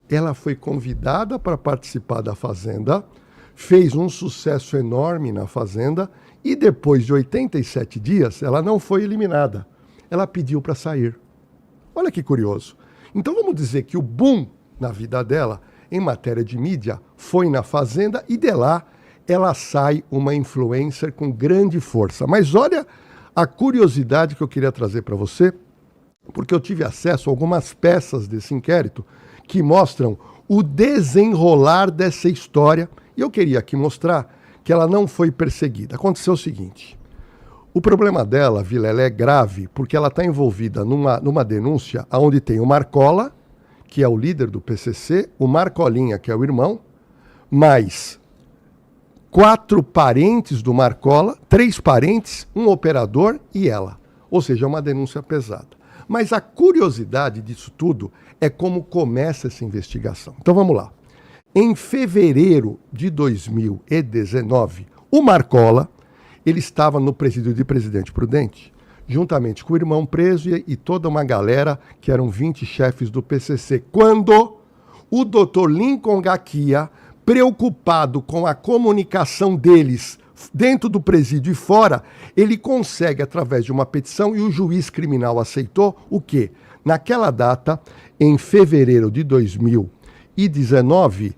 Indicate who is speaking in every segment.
Speaker 1: ela foi convidada para participar da Fazenda, fez um sucesso enorme na Fazenda e depois de 87 dias ela não foi eliminada. Ela pediu para sair. Olha que curioso. Então vamos dizer que o boom na vida dela, em matéria de mídia, foi na Fazenda e de lá ela sai uma influencer com grande força. Mas olha a curiosidade que eu queria trazer para você, porque eu tive acesso a algumas peças desse inquérito que mostram o desenrolar dessa história. E eu queria aqui mostrar que ela não foi perseguida. Aconteceu o seguinte: o problema dela, Vilela, é grave porque ela está envolvida numa denúncia onde tem o Marcola, que é o líder do PCC, o Marcolinha, que é o irmão, mais 4 parentes do Marcola, 3 parentes, um operador e ela. Ou seja, é uma denúncia pesada. Mas a curiosidade disso tudo é como começa essa investigação. Então vamos lá. Em fevereiro de 2019, o Marcola, ele estava no presídio de Presidente Prudente, juntamente com o irmão preso e toda uma galera, que eram 20 chefes do PCC, quando o Dr. Lincoln Gaquia, preocupado com a comunicação deles dentro do presídio e fora, ele consegue, através de uma petição, e o juiz criminal aceitou, o quê? Naquela data, em fevereiro de 2019,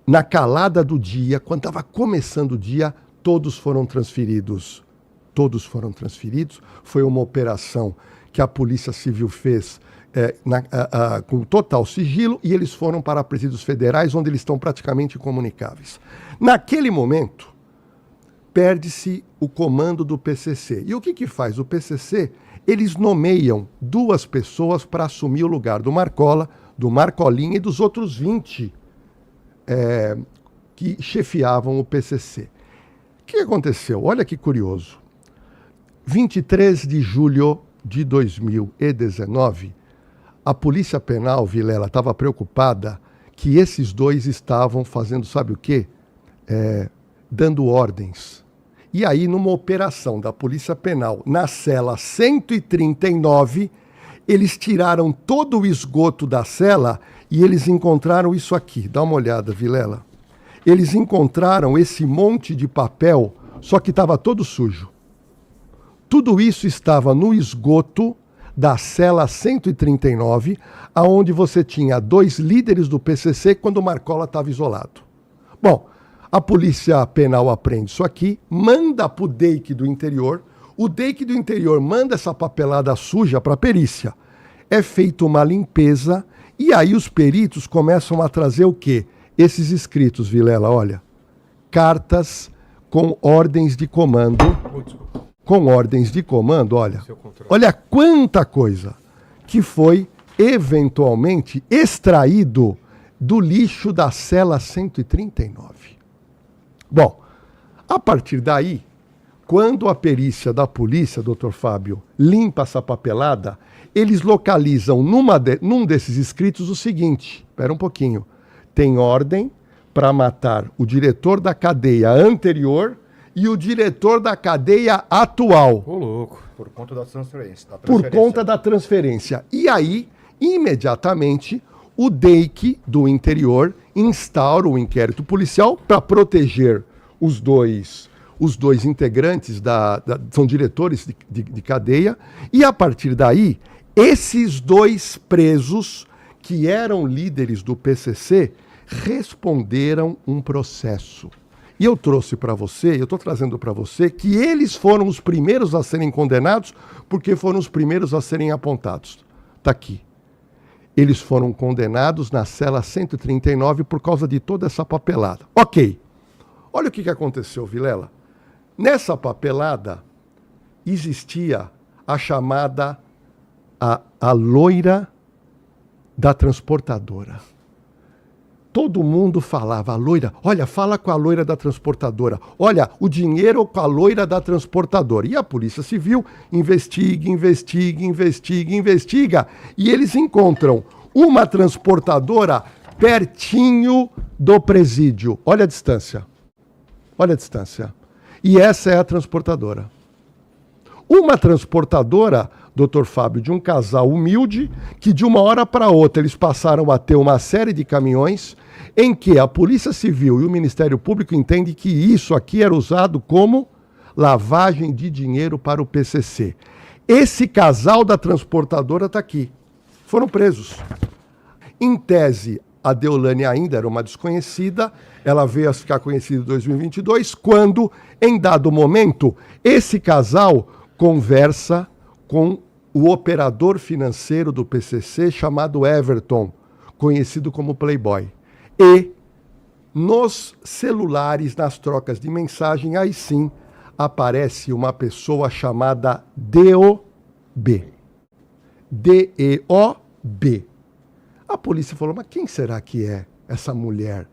Speaker 1: na calada do dia, quando estava começando o dia, todos foram transferidos. Todos foram transferidos. Foi uma operação que a Polícia Civil fez com total sigilo e eles foram para presídios federais, onde eles estão praticamente incomunicáveis. Naquele momento, perde-se o comando do PCC. E o que faz o PCC? Eles nomeiam 2 pessoas para assumir o lugar do Marcola, do Marcolinha e dos outros 20 que chefiavam o PCC. O que aconteceu? Olha que curioso. 23 de julho de 2019, a Polícia Penal, Vilela, estava preocupada que esses 2 estavam fazendo, sabe o quê? Dando ordens. E aí, numa operação da Polícia Penal, na cela 139, eles tiraram todo o esgoto da cela e eles encontraram isso aqui. Dá uma olhada, Vilela. Eles encontraram esse monte de papel, só que estava todo sujo. Tudo isso estava no esgoto da cela 139, aonde você tinha 2 líderes do PCC quando o Marcola estava isolado. Bom, a Polícia Penal aprende isso aqui, manda para o DEIC do interior, o DEIC do interior manda essa papelada suja para a perícia. É feita uma limpeza e aí os peritos começam a trazer o quê? Esses escritos, Vilela, olha. Cartas com ordens de comando. Com ordens de comando, olha. Olha quanta coisa que foi eventualmente extraído do lixo da cela 139. Bom, a partir daí, quando a perícia da polícia, doutor Fábio, limpa essa papelada, eles localizam num desses escritos o seguinte, espera um pouquinho, tem ordem para matar o diretor da cadeia anterior e o diretor da cadeia atual.
Speaker 2: Ô, louco.
Speaker 3: Por conta da transferência.
Speaker 1: Por conta da transferência. E aí, imediatamente, o DEIC do interior instaura o inquérito policial para proteger os dois integrantes, são diretores de cadeia, e a partir daí, esses 2 presos, que eram líderes do PCC, responderam um processo. E eu trouxe para você, eu estou trazendo para você, que eles foram os primeiros a serem condenados, porque foram os primeiros a serem apontados. Está aqui. Eles foram condenados na cela 139 por causa de toda essa papelada. Ok. Olha o que aconteceu, Vilela. Nessa papelada existia a chamada a loira da transportadora. Todo mundo falava, a loira, olha, fala com a loira da transportadora, olha, o dinheiro com a loira da transportadora. E a Polícia Civil investiga, e eles encontram uma transportadora pertinho do presídio. Olha a distância. Olha a distância. E essa é a transportadora. Uma transportadora Dr. Fábio, de um casal humilde que de uma hora para outra eles passaram a ter uma série de caminhões em que a Polícia Civil e o Ministério Público entendem que isso aqui era usado como lavagem de dinheiro para o PCC. Esse casal da transportadora está aqui. Foram presos. Em tese, a Deolane ainda era uma desconhecida, ela veio a ficar conhecida em 2022, quando, em dado momento, esse casal conversa com o operador financeiro do PCC, chamado Everton, conhecido como Playboy. E nos celulares, nas trocas de mensagem, aí sim aparece uma pessoa chamada DOB. D-E-O-B. A polícia falou, mas quem será que é essa mulher?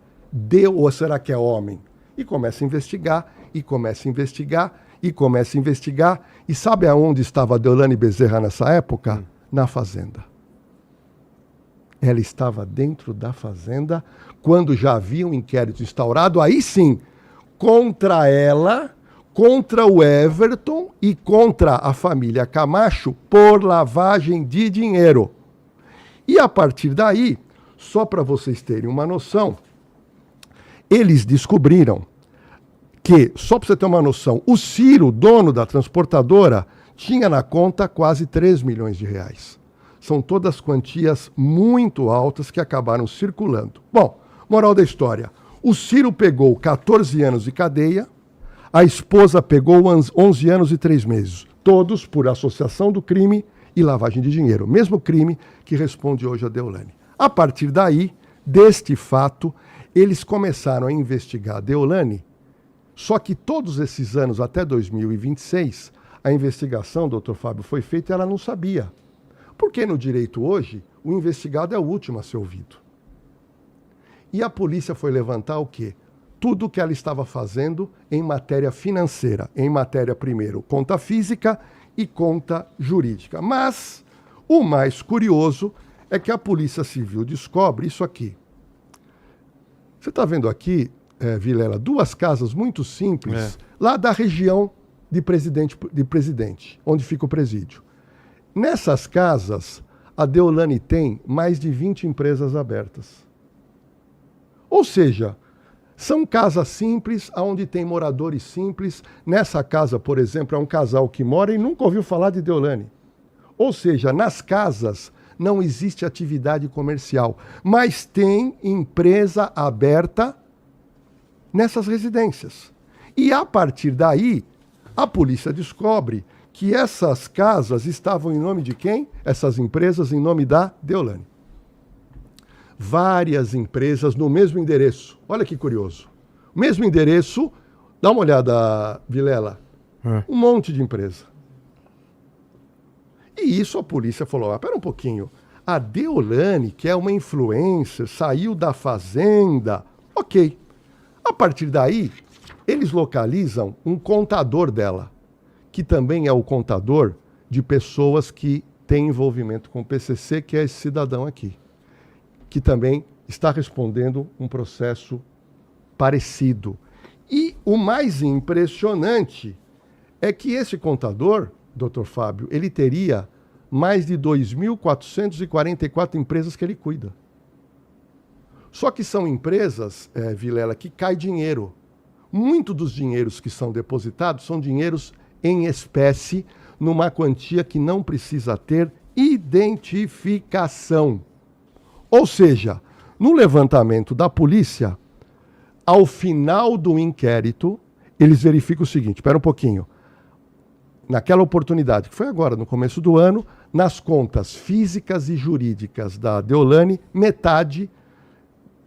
Speaker 1: Ou será que é homem? E começa a investigar, e começa a investigar, e começa a investigar. E sabe aonde estava a Deolane Bezerra nessa época? Na fazenda. Ela estava dentro da fazenda, quando já havia um inquérito instaurado, aí sim, contra ela, contra o Everton e contra a família Camacho por lavagem de dinheiro. E a partir daí, só para vocês terem uma noção, eles descobriram que, só para você ter uma noção, o Ciro, dono da transportadora, tinha na conta quase 3 milhões de reais. São todas quantias muito altas que acabaram circulando. Bom, moral da história, o Ciro pegou 14 anos de cadeia, a esposa pegou 11 anos e 3 meses, todos por associação do crime e lavagem de dinheiro, mesmo crime que responde hoje a Deolane. A partir daí, deste fato, eles começaram a investigar a Deolane, só que todos esses anos, até 2026, a investigação, doutor Fábio, foi feita e ela não sabia. Porque no direito hoje, o investigado é o último a ser ouvido. E a polícia foi levantar o quê? Tudo o que ela estava fazendo em matéria financeira, em matéria, primeiro, conta física e conta jurídica. Mas o mais curioso é que a Polícia Civil descobre isso aqui. Você está vendo aqui, Vilela, duas casas muito simples, lá da região de Presidente, onde fica o presídio. Nessas casas, a Deolane tem mais de 20 empresas abertas. Ou seja, são casas simples, onde tem moradores simples. Nessa casa, por exemplo, é um casal que mora e nunca ouviu falar de Deolane. Ou seja, nas casas não existe atividade comercial, mas tem empresa aberta nessas residências. E a partir daí, a polícia descobre que essas casas estavam em nome de quem? Essas empresas em nome da Deolane. Várias empresas no mesmo endereço. Olha que curioso. Mesmo endereço, dá uma olhada, Vilela. Um monte de empresa. E isso a polícia falou, espera um pouquinho. A Deolane, que é uma influencer, saiu da fazenda. Ok. A partir daí, eles localizam um contador dela, que também é o contador de pessoas que têm envolvimento com o PCC, que é esse cidadão aqui, que também está respondendo um processo parecido. E o mais impressionante é que esse contador, doutor Fábio, ele teria mais de 2.444 empresas que ele cuida. Só que são empresas, Vilela, que cai dinheiro. Muito dos dinheiros que são depositados são dinheiros em espécie, numa quantia que não precisa ter identificação. Ou seja, no levantamento da polícia, ao final do inquérito, eles verificam o seguinte, espera um pouquinho, naquela oportunidade, que foi agora, no começo do ano, nas contas físicas e jurídicas da Deolane, metade,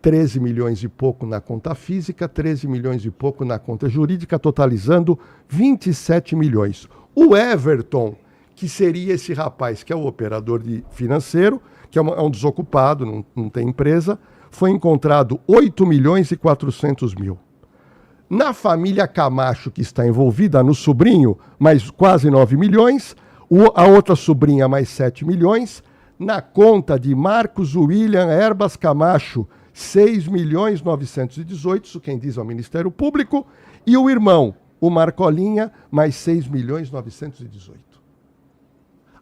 Speaker 1: 13 milhões e pouco na conta física, 13 milhões e pouco na conta jurídica, totalizando 27 milhões. O Everton, que seria esse rapaz que é o operador financeiro, que é um desocupado, não tem empresa, foi encontrado 8 milhões e 400 mil. Na família Camacho, que está envolvida, no sobrinho, mais quase 9 milhões, a outra sobrinha, mais 7 milhões, na conta de Marcos William Herbas Camacho, 6 milhões 918, isso quem diz é o Ministério Público, e o irmão, o Marcolinha, mais 6 milhões 918.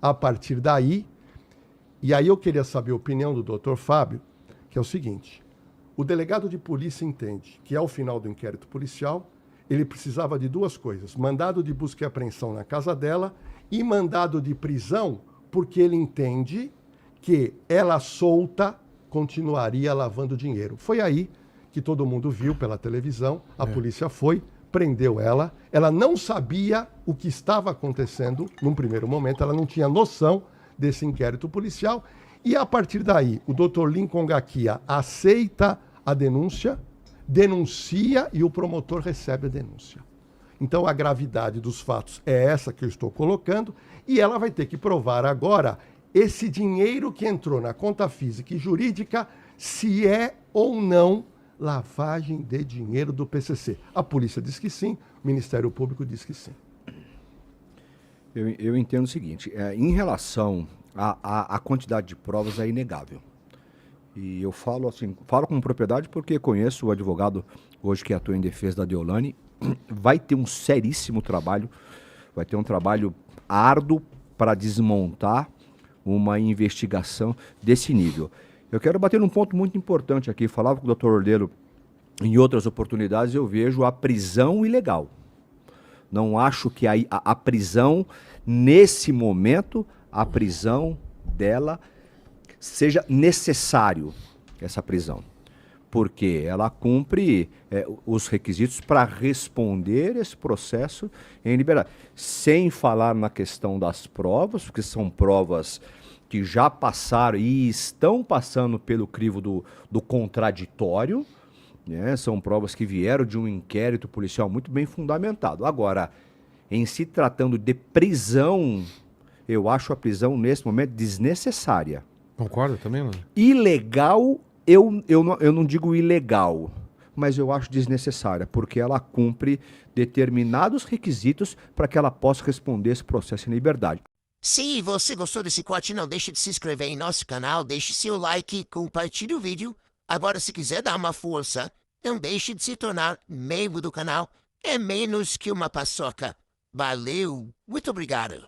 Speaker 1: A partir daí, e aí eu queria saber a opinião do doutor Fábio, que é o seguinte: o delegado de polícia entende que, ao final do inquérito policial, ele precisava de duas coisas: mandado de busca e apreensão na casa dela e mandado de prisão, porque ele entende que ela solta continuaria lavando dinheiro. Foi aí que todo mundo viu pela televisão, a polícia foi, prendeu ela, ela não sabia o que estava acontecendo num primeiro momento, ela não tinha noção desse inquérito policial, e a partir daí o Dr. Lincoln Gakia aceita a denúncia, denuncia e o promotor recebe a denúncia. Então a gravidade dos fatos é essa que eu estou colocando, e ela vai ter que provar agora esse dinheiro que entrou na conta física e jurídica, se é ou não lavagem de dinheiro do PCC. A polícia diz que sim, o Ministério Público diz que sim.
Speaker 2: Eu entendo o seguinte, em relação à quantidade de provas é inegável. E eu falo assim, falo com propriedade porque conheço o advogado hoje que atua em defesa da Deolane. Vai ter um seríssimo trabalho, vai ter um trabalho árduo para desmontar uma investigação desse nível. Eu quero bater num ponto muito importante aqui. Falava com o Dr. Ordelho em outras oportunidades, eu vejo a prisão ilegal. Não acho que a prisão, nesse momento, a prisão dela seja necessário, essa prisão. Porque ela cumpre os requisitos para responder esse processo em liberdade. Sem falar na questão das provas, porque são provas que já passaram e estão passando pelo crivo do contraditório, né? São provas que vieram de um inquérito policial muito bem fundamentado. Agora, em se tratando de prisão, eu acho a prisão, nesse momento, desnecessária.
Speaker 3: Concorda também, mano?
Speaker 2: Ilegal, eu não digo ilegal, mas eu acho desnecessária, porque ela cumpre determinados requisitos para que ela possa responder esse processo em liberdade.
Speaker 4: Se você gostou desse corte, não deixe de se inscrever em nosso canal, deixe seu like, compartilhe o vídeo. Agora, se quiser dar uma força, não deixe de se tornar membro do canal. É menos que uma paçoca. Valeu, muito obrigado.